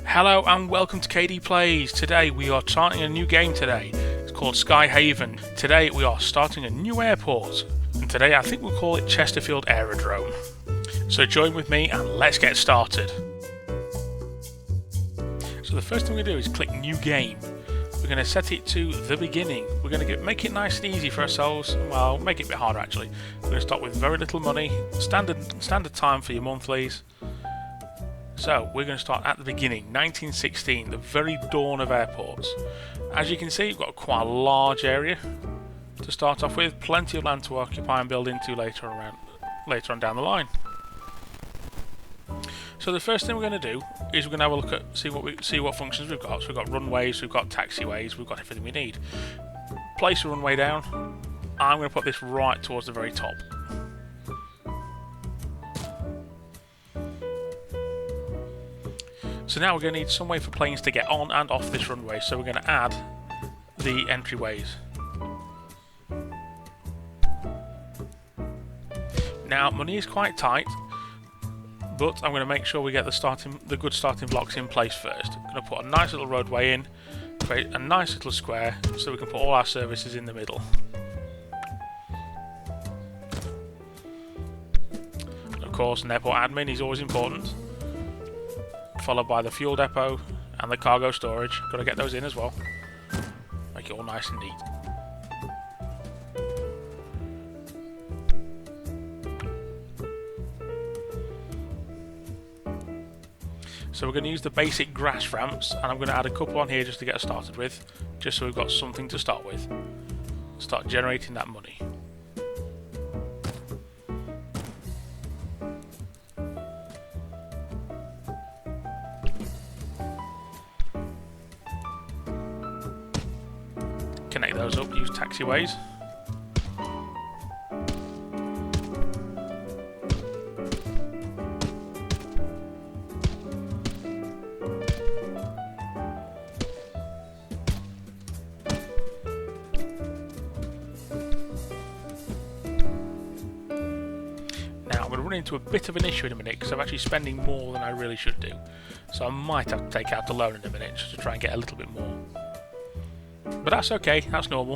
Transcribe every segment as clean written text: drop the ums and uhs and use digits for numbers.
Hello and welcome to KD Plays. Today we are starting a new game today. It's called Sky Haven. Today we are starting a new airport. And today I think we'll call it Chesterfield Aerodrome. So join with me and let's get started. So the first thing we do is click New Game. We're going to set it to the beginning. We're going to make it nice and easy for ourselves. Well, make it a bit harder actually. We're going to start with very little money. Standard time for your monthlies. So we're going to start at the beginning, 1916, the very dawn of airports. As you can see, you've got quite a large area to start off with, plenty of land to occupy and build into later on down the line. So the first thing we're going to do is we're going to have a look at see what functions we've got. So we've got runways, we've got taxiways, we've got everything we need. Place a runway down. I'm going to put this right towards the very top. So now we're going to need some way for planes to get on and off this runway, so we're going to add the entryways. Now money is quite tight, but I'm going to make sure we get the good starting blocks in place first. I'm going to put a nice little roadway in, create a nice little square so we can put all our services in the middle. And of course, an airport admin is always important. Followed by the fuel depot and the cargo storage. Got to get those in as well. Make it all nice and neat. So we're going to use the basic grass ramps, and I'm going to add a couple on here just to get us started with, just so we've got something to start with. Start generating that money. Connect those up, use taxiways. Now I'm going to run into a bit of an issue in a minute because I'm actually spending more than I really should do. So I might have to take out the loan in a minute just to try and get a little bit more. But that's okay, that's normal.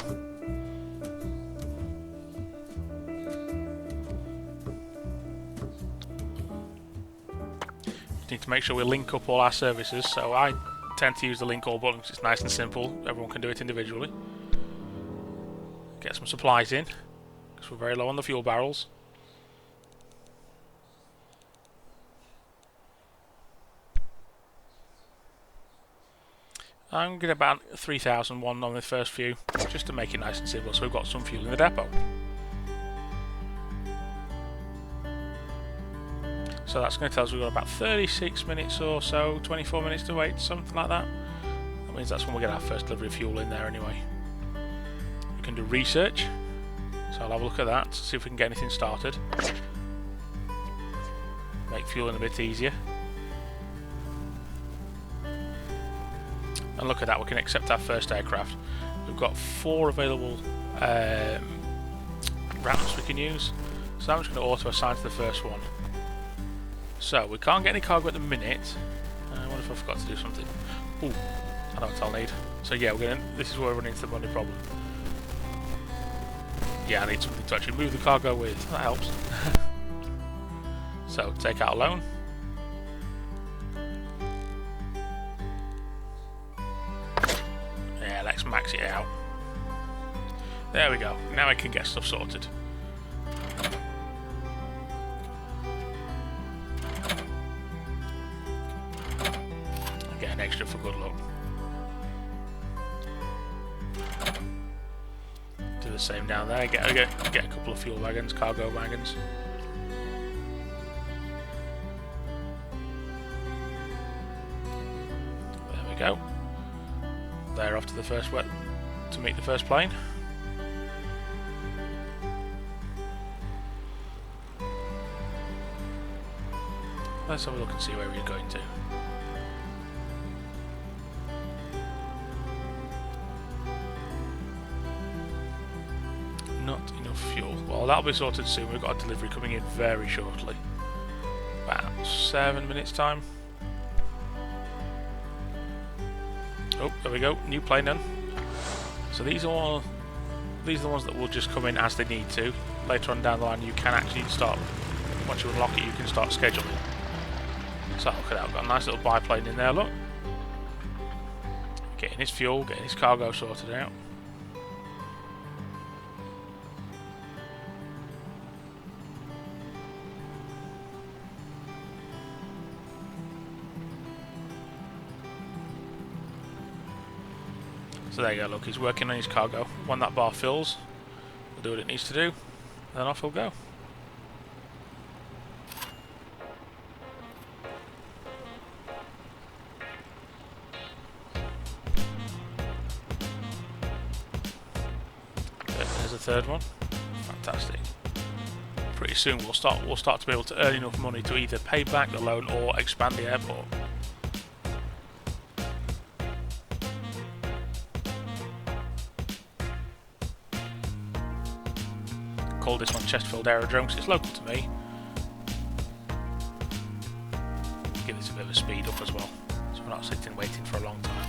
Just need to make sure we link up all our services, so I tend to use the link all button because it's nice and simple, everyone can do it individually. Get some supplies in, because we're very low on the fuel barrels. I'm going to get about 3,001 on the first few, just to make it nice and simple, so we've got some fuel in the depot. So that's going to tell us we've got about 36 minutes or so, 24 minutes to wait, something like that. That means that's when we get our first delivery of fuel in there anyway. We can do research, so I'll have a look at that, see if we can get anything started. Make fueling a bit easier. And look at that, we can accept our first aircraft. We've got 4 available ramps we can use. So I'm just going to auto-assign to the first one. So, we can't get any cargo at the minute. I wonder if I forgot to do something. Ooh, I know what I'll need. So yeah, this is where we're running into the money problem. Yeah, I need something to actually move the cargo with. That helps. So, take out a loan. Let's max it out. There we go. Now I can get stuff sorted. Get an extra for good luck. Do the same down there. Get a couple of fuel wagons, cargo wagons. There we go. They're off to the first to meet the first plane. Let's have a look and see where we're going to. Not enough fuel. Well, that'll be sorted soon. We've got a delivery coming in very shortly. About 7 minutes time. Oh, there we go. New plane done. So these are the ones that will just come in as they need to. Later on down the line, you can actually start. Once you unlock it, you can start scheduling. So look at that. We've got a nice little biplane in there. Look. Getting his fuel, getting his cargo sorted out. So there you go, look, he's working on his cargo. When that bar fills, we'll do what it needs to do, and then off he'll go. There's a third one. Fantastic. Pretty soon we'll start to be able to earn enough money to either pay back the loan or expand the airport. Call this one Chesterfield Aerodrome because it's local to me. Give this a bit of a speed up as well, so we're not sitting waiting for a long time.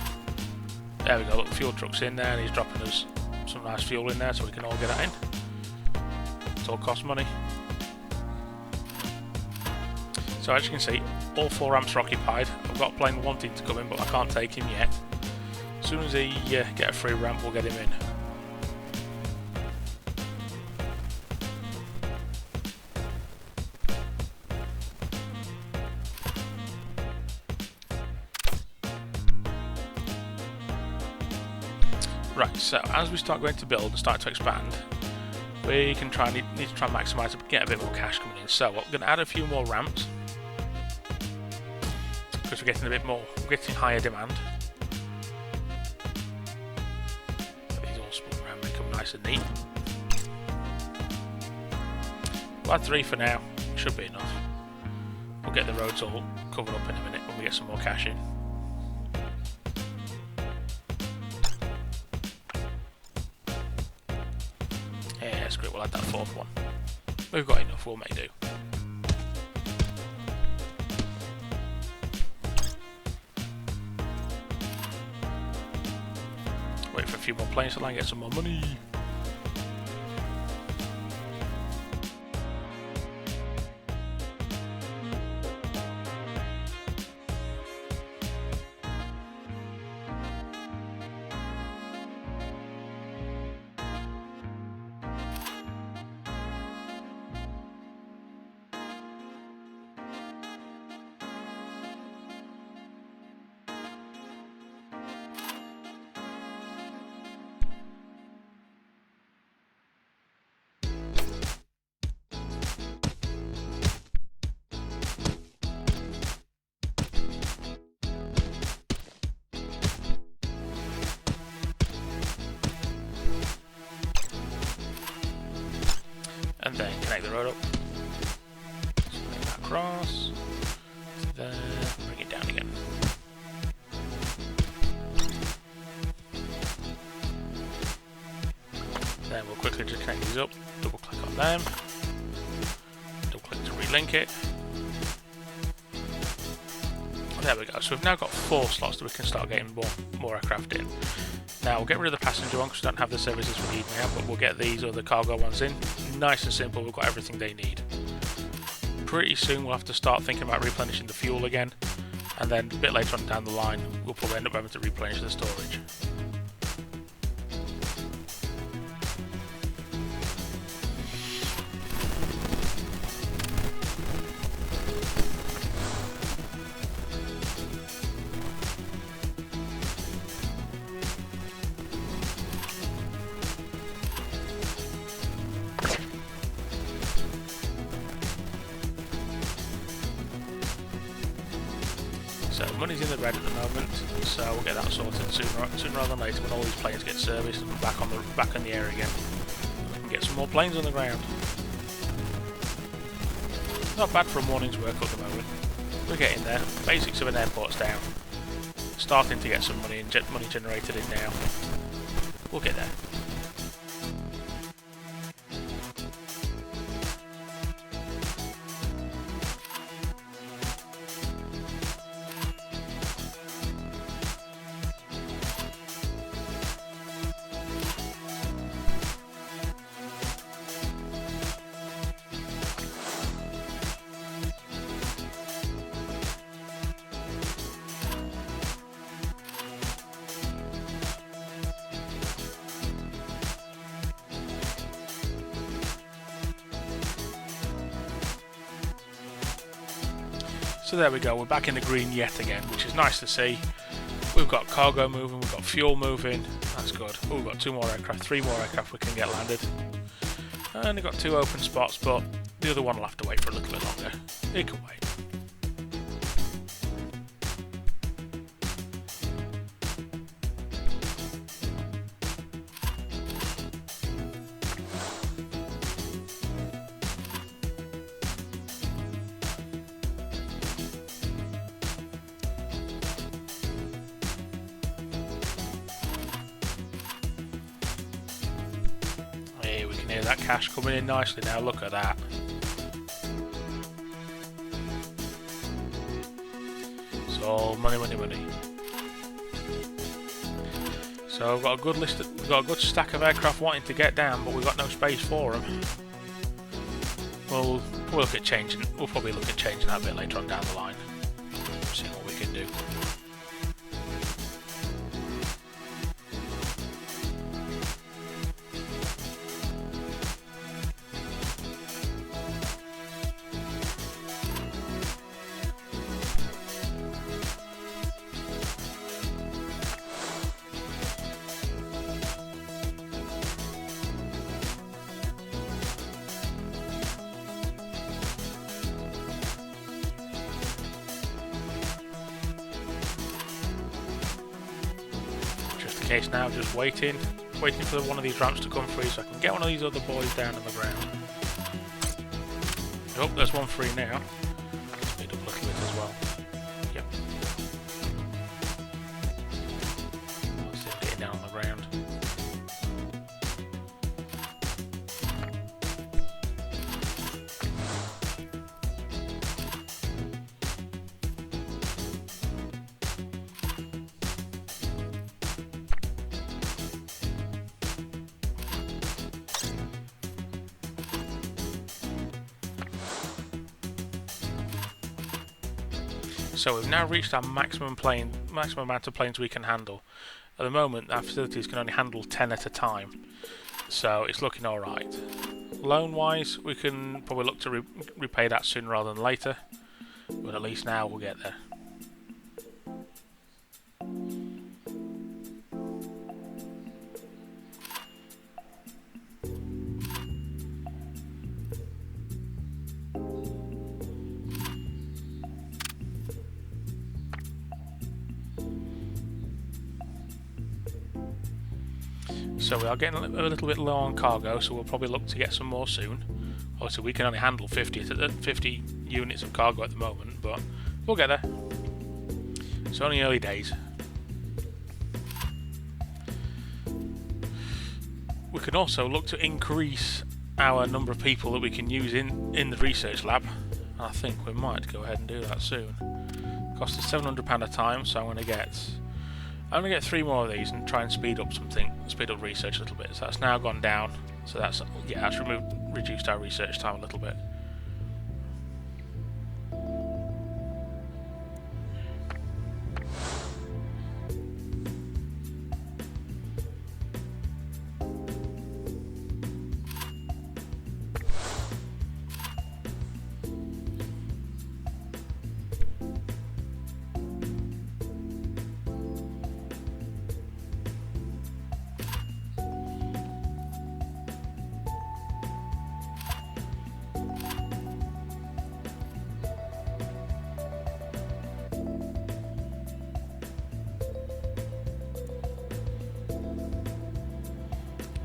There we go, look, the fuel truck's in there and he's dropping us some nice fuel in there so we can all get that in. It's all cost money. So as you can see, all 4 ramps are occupied. I've got a plane wanting to come in, but I can't take him yet. As soon as he get a free ramp, we'll get him in. Right, so as we start going to build and start to expand, we can need to try and maximise and get a bit more cash coming in. So I'm going to add a few more ramps because we're getting higher demand. So these all split around, become nice and neat. We'll add 3 for now, should be enough. We'll get the roads all covered up in a minute when we get some more cash in. Yeah, screw it, we'll add that 4th one. We've got enough, we'll make do. Wait for a few more planes to land, get some more money. And then connect the road up. So bring that across. To there, bring it down again. Then we'll quickly just connect these up. Double click on them. Double click to relink it. There we go. So we've now got 4 slots that we can start getting more aircraft in. Now we'll get rid of the passenger one because we don't have the services we need now, but we'll get these other cargo ones in. Nice and simple, we've got everything they need. Pretty soon we'll have to start thinking about replenishing the fuel again, and then a bit later on down the line we'll probably end up having to replenish the storage. So money's in the red at the moment, so we'll get that sorted sooner rather than later when all these planes get serviced and we're back on the air again. We can get some more planes on the ground. Not bad for a morning's work at the moment. We're getting there. Basics of an airport's down. Starting to get some money generated in now. We'll get there. So there we go, we're back in the green yet again, which is nice to see. We've got cargo moving, we've got fuel moving, that's good. Oh, we've got 2 more aircraft, 3 more aircraft we can get landed. And we've got 2 open spots, but the other one will have to wait for a little bit longer. It can wait. We can hear that cash coming in nicely now, look at that. So money, money, money. So we've got a good we've got a good stack of aircraft wanting to get down, but we've got no space for them. We'll look at changing. We'll probably look at changing that a bit later on down the line. See what we can do. Case now, just waiting for one of these ramps to come free so I can get one of these other boys down on the ground. Oh, there's one free now. Speed up a little bit as well. Yep. I'll see him getting down on the ground. So we've now reached our maximum amount of planes we can handle. At the moment, our facilities can only handle 10 at a time, so it's looking alright. Loan-wise, we can probably look to repay that sooner rather than later, but at least now we'll get there. So we are getting a little bit low on cargo, so we'll probably look to get some more soon. Obviously we can only handle 50 units of cargo at the moment, but we'll get there. It's only early days. We can also look to increase our number of people that we can use in the research lab. And I think we might go ahead and do that soon. It costs us £700 a time, so I'm going to get 3 more of these and try and speed up research a little bit. So that's now gone down. So that's reduced our research time a little bit.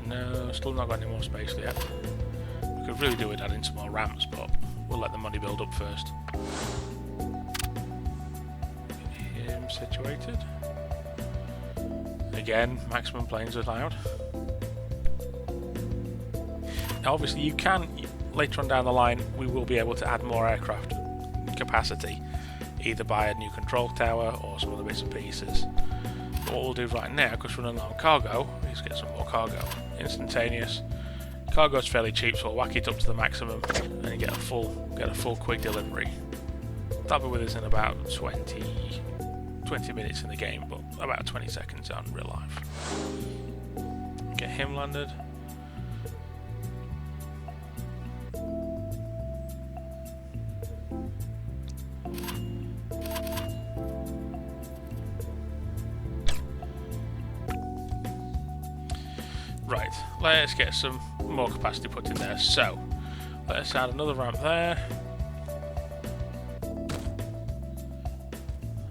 No, still not got any more space yet. We could really do with adding some more ramps, but we'll let the money build up first. Get him situated. Again, maximum planes allowed. Now obviously you can, later on down the line, we will be able to add more aircraft capacity, either by a new control tower or some other bits and pieces. But what we'll do right now, because we're running on cargo, is get some more cargo. Instantaneous. Cargo's fairly cheap, so we'll whack it up to the maximum and you get a full quick delivery. That'll be with us in about 20 minutes in the game, but about 20 seconds on real life. Get him landed. Right, let's get some more capacity put in there. So, let's add another ramp there.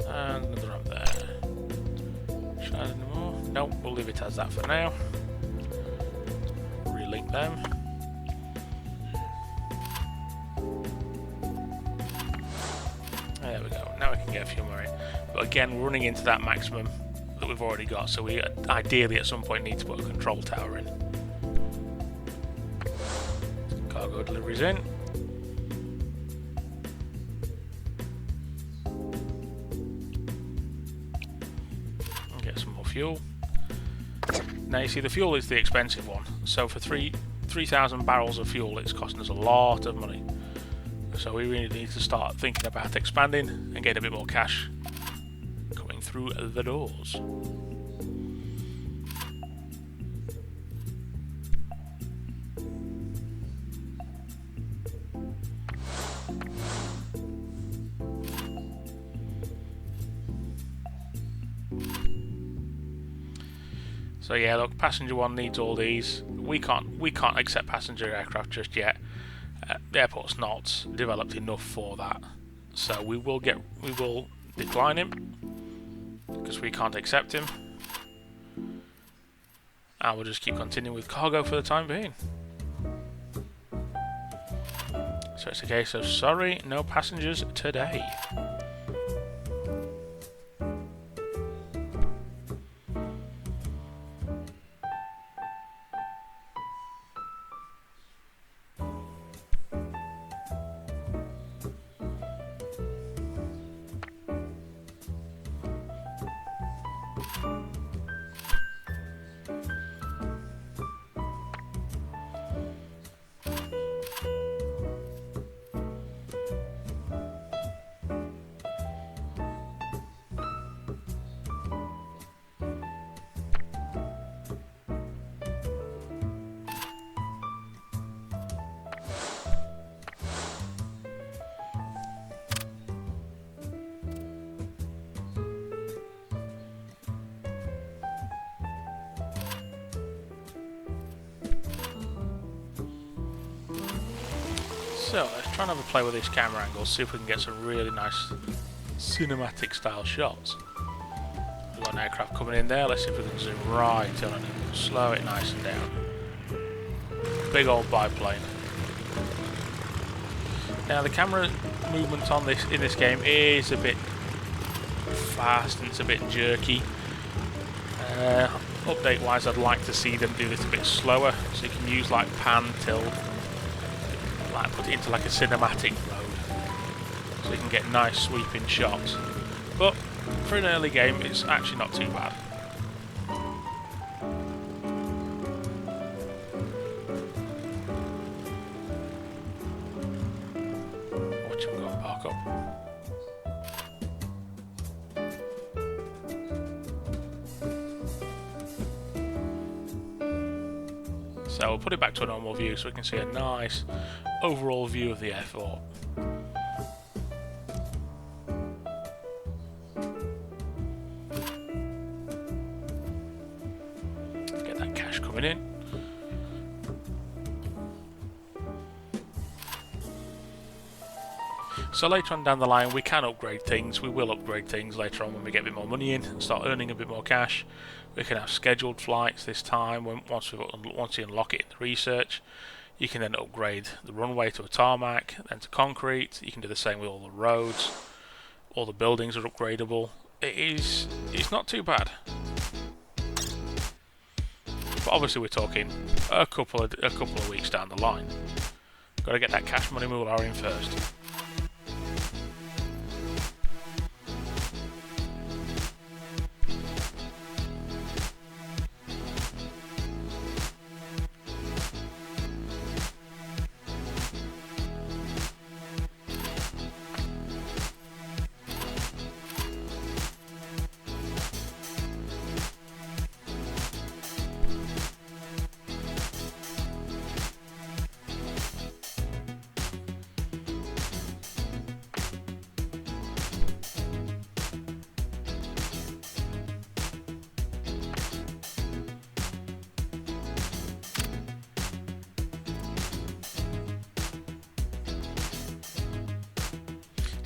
And another ramp there. Should I add any more? Nope, we'll leave it as that for now. Relink them. There we go. Now we can get a few more in. But again, we're running into that maximum that we've already got, so we ideally at some point need to put a control tower in. Cargo deliveries in. Get some more fuel. Now you see the fuel is the expensive one, so for 3,000 barrels of fuel it's costing us a lot of money. So we really need to start thinking about expanding and getting a bit more cash coming through the doors. So yeah, look, passenger one needs all these. We can't accept passenger aircraft just yet. The airport's not developed enough for that, so we will decline him because we can't accept him, and we'll just keep continuing with cargo for the time being. So it's a case of sorry, no passengers today. So let's try and have a play with this camera angle, see if we can get some really nice cinematic style shots. We've got an aircraft coming in there, let's see if we can zoom right in on it, slow it nice and down. Big old biplane. Now the camera movement on this in this game is a bit fast and it's a bit jerky. Update wise, I'd like to see them do this a bit slower, so you can use like pan, tilt, like put it into like a cinematic mode, so you can get nice sweeping shots. But for an early game, it's actually not too bad. Watch him go and park up. So we'll put it back to a normal view so we can see a nice overall view of the airport. Get that cash coming in. So later on down the line we can upgrade things, we will upgrade things later on when we get a bit more money in and start earning a bit more cash. We can have scheduled flights this time, once you unlock it in the research. You can then upgrade the runway to a tarmac, then to concrete. You can do the same with all the roads. All the buildings are upgradable. It's not too bad. But obviously we're talking a couple of weeks down the line. Got to get that cash money moolah in first.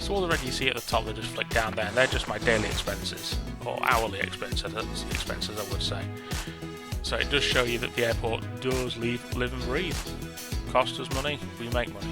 So all the red you see at the top, they just flick down there, and they're just my daily expenses, or hourly expenses I would say. So it does show you that the airport does live and breathe. Cost us money, we make money.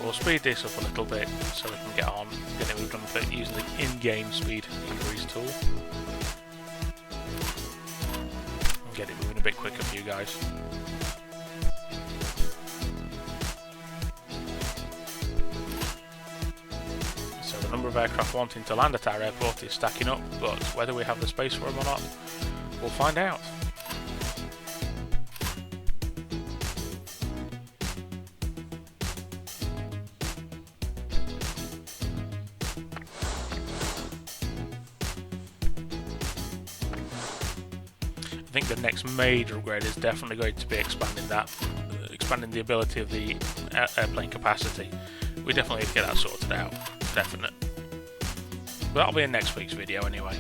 We'll speed this up a little bit so we can get on, get it moved on with it using the in-game speed increase tool. And get it moving a bit quicker for you guys. So the number of aircraft wanting to land at our airport is stacking up, but whether we have the space for them or not, we'll find out. I think the next major upgrade is definitely going to be expanding the ability of the airplane capacity. We definitely need to get that sorted out, definite. But that'll be in next week's video anyway.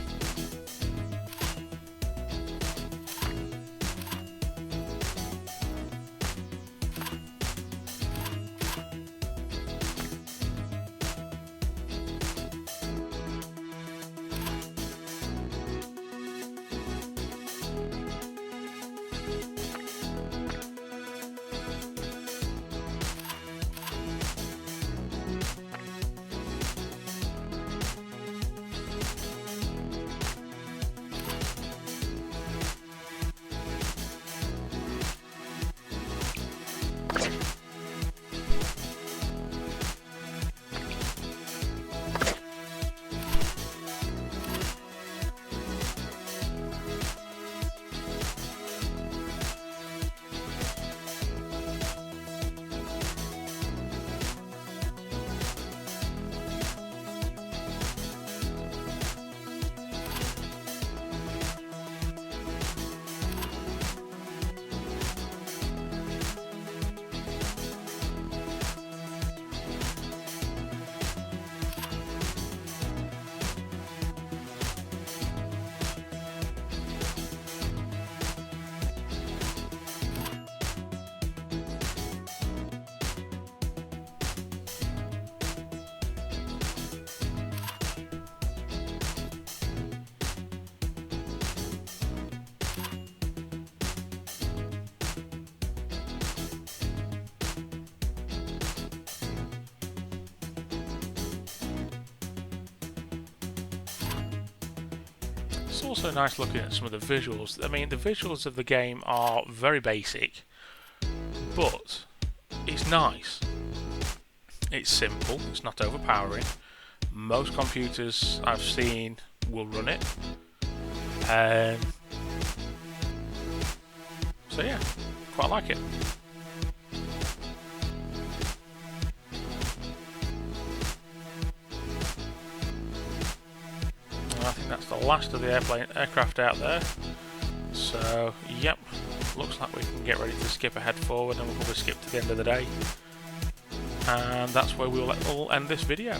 It's also nice looking at some of the visuals. I mean, the visuals of the game are very basic, but it's nice. It's simple, it's not overpowering. Most computers I've seen will run it. So yeah, quite like it. I think that's the last of the aircraft out there. So, yep, looks like we can get ready to skip ahead forward, and we'll probably skip to the end of the day. And that's where we'll end this video.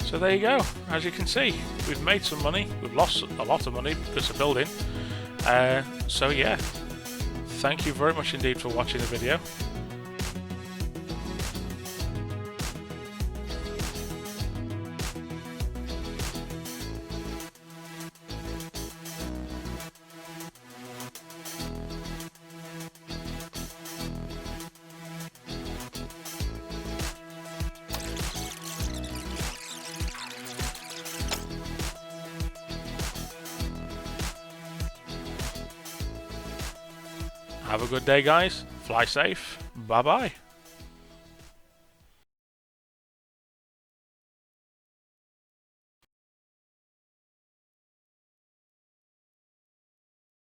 So there you go. As you can see, we've made some money. We've lost a lot of money because of building. So yeah, thank you very much indeed for watching the video. Have a good day, guys. Fly safe. Bye-bye.